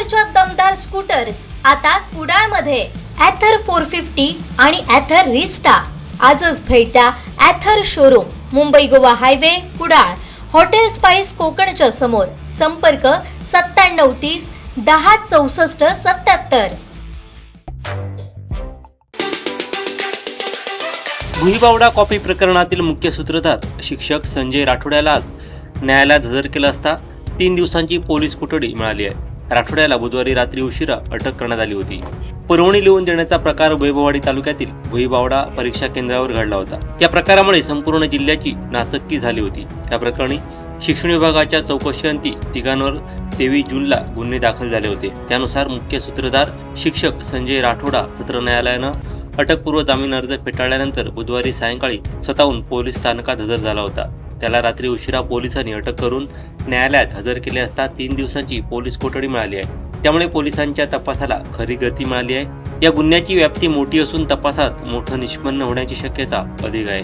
ॲथरच्या दमदार स्कूटर्स आता कुडाळमध्ये ॲथर 450 आणि ॲथर रिस्टा. आजच भेट द्या Ather showroom, Mumbai Goa highway, Kudal, hotel spice कोकणच्या समोर. संपर्क 9730 10 64 77. भुईबावडा कॉपी प्रकरणातील मुख्य सूत्रधार शिक्षक संजय राठोड्याला आज न्यायालयात हजर केलं असता 3 दिवसांची पोलीस कोठडी मिळाली आहे. राठोड्याला बुधवारी रात्री उशिरा अटक करण्यात आली होती. पुरवणी लिहून देण्याचा प्रकार वैभववाडी तालुक्यातील भुईबावडा परीक्षा केंद्रावर घडला होता. या प्रकारामुळे संपूर्ण जिल्ह्याची नाचक्की झाली होती. या प्रकरणी शिक्षण विभागाच्या चौकशीअंती तिघांवर 23 जूनला गुन्हे दाखल झाले होते. त्यानुसार मुख्य सूत्रधार शिक्षक संजय राठोडा सत्र न्यायालयानं अटकपूर्व जामीन अर्ज फेटाळल्यानंतर बुधवारी सायंकाळी स्वतःहून पोलीस स्थानकात हजर झाला होता. त्याला रात्री उशिरा पोलिसांनी अटक करून न्यायालयात हजर केले असता 3 दिवसांची पोलीस कोठडी मिळाली आहे. त्यामुळे पोलिसांच्या तपासाला खरी गती मिळाली आहे. या गुन्ह्याची व्याप्ती मोठी असून तपासात मोठं निष्पन्न होण्याची शक्यता अधिक आहे.